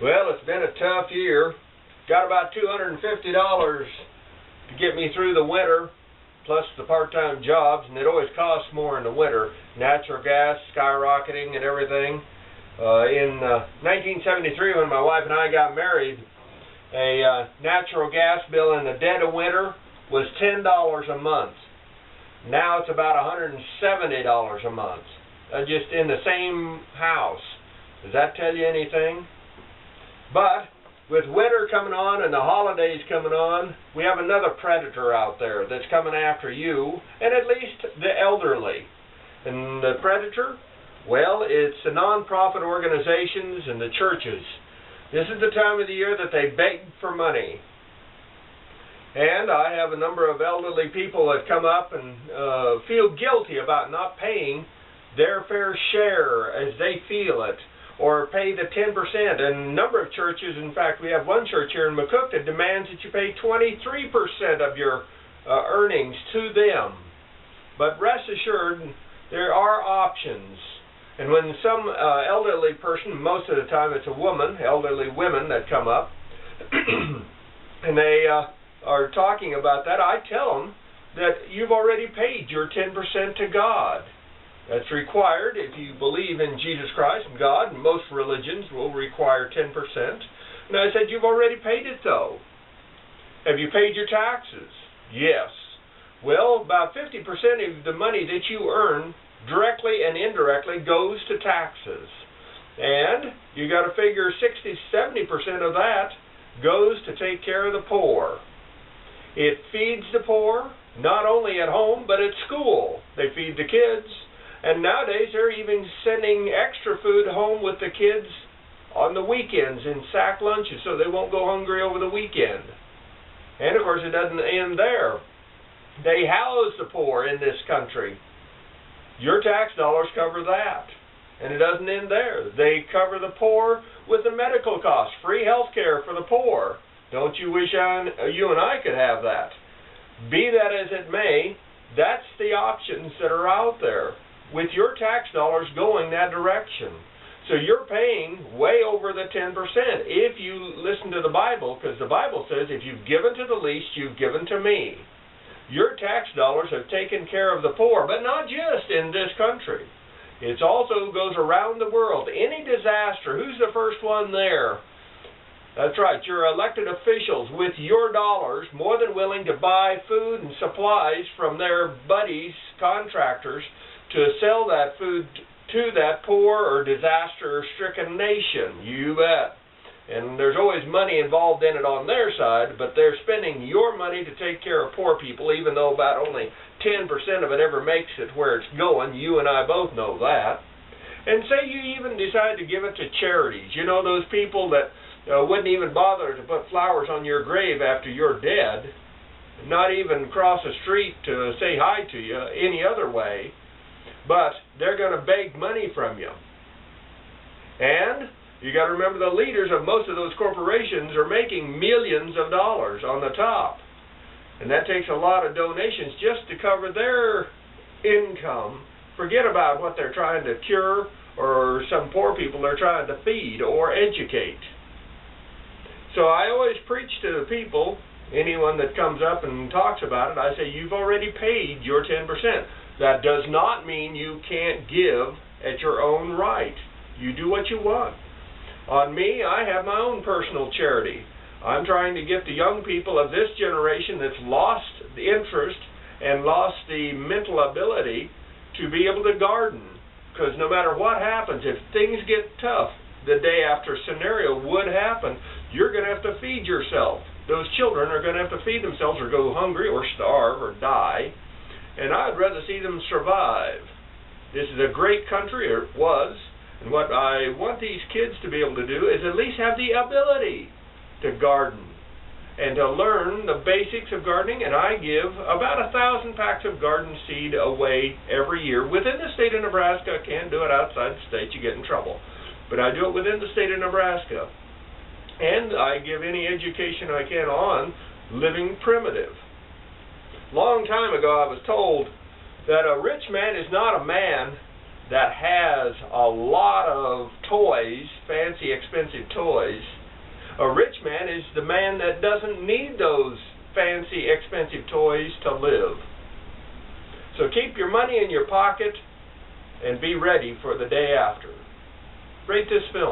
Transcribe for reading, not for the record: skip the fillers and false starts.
Well, it's been a tough year. Got about $250 to get me through the winter, plus the part-time jobs, and it always costs more in the winter. Natural gas skyrocketing and everything. In 1973, when my wife and I got married, a natural gas bill in the dead of winter was $10 a month. Now it's about $170 a month, just in the same house. Does that tell you anything? But with winter coming on and the holidays coming on, we have another predator out there that's coming after you, and at least the elderly. And the predator, well, it's the non-profit organizations and the churches. This is the time of the year that they beg for money. And I have a number of elderly people that come up and feel guilty about not paying their fair share as they feel it, or pay the 10%. And a number of churches, in fact, we have one church here in McCook that demands that you pay 23% of your earnings to them. But rest assured, there are options. And when some elderly person, most of the time it's a woman, elderly women that come up, and they are talking about that, I tell them that you've already paid your 10% to God. That's required if you believe in Jesus Christ and God, and most religions will require 10%. And I said, you've already paid it though. Have you paid your taxes? Yes. Well, about 50% of the money that you earn, directly and indirectly, goes to taxes. And you got to figure 60-70% of that goes to take care of the poor. It feeds the poor, not only at home, but at school. They feed the kids. And nowadays, they're even sending extra food home with the kids on the weekends in sack lunches so they won't go hungry over the weekend. And, of course, it doesn't end there. They house the poor in this country. Your tax dollars cover that. And it doesn't end there. They cover the poor with the medical costs, free health care for the poor. Don't you wish you and I could have that? Be that as it may, that's the options that are out there, with your tax dollars going that direction. So you're paying way over the 10% if you listen to the Bible, because the Bible says if you've given to the least, you've given to me. Your tax dollars have taken care of the poor, but not just in this country. It also goes around the world. Any disaster, who's the first one there? That's right, your elected officials with your dollars more than willing to buy food and supplies from their buddies, contractors, to sell that food to that poor or disaster-stricken nation. You bet. And there's always money involved in it on their side, but they're spending your money to take care of poor people, even though about only 10% of it ever makes it where it's going. You and I both know that. And say you even decide to give it to charities. You know, those people that wouldn't even bother to put flowers on your grave after you're dead, not even cross the street to say hi to you any other way, but they're going to beg money from you. And you got to remember the leaders of most of those corporations are making millions of dollars on the top. And that takes a lot of donations just to cover their income. Forget about what they're trying to cure or some poor people they're trying to feed or educate. So I always preach to the people, anyone that comes up and talks about it, I say, you've already paid your 10%. That does not mean you can't give at your own right. You do what you want. On me, I have my own personal charity. I'm trying to get the young people of this generation that's lost the interest and lost the mental ability to be able to garden. Because no matter what happens, if things get tough, the day after scenario would happen, you're going to have to feed yourself. Those children are going to have to feed themselves or go hungry or starve or die. And I'd rather see them survive. This is a great country, or it was. And what I want these kids to be able to do is at least have the ability to garden and to learn the basics of gardening. And I give about 1,000 packs of garden seed away every year within the state of Nebraska. I can't do it outside the state, you get in trouble. But I do it within the state of Nebraska. And I give any education I can on living primitive. Long time ago I was told that a rich man is not a man that has a lot of toys, fancy, expensive toys. A rich man is the man that doesn't need those fancy, expensive toys to live. So keep your money in your pocket and be ready for the day after. Rate this film.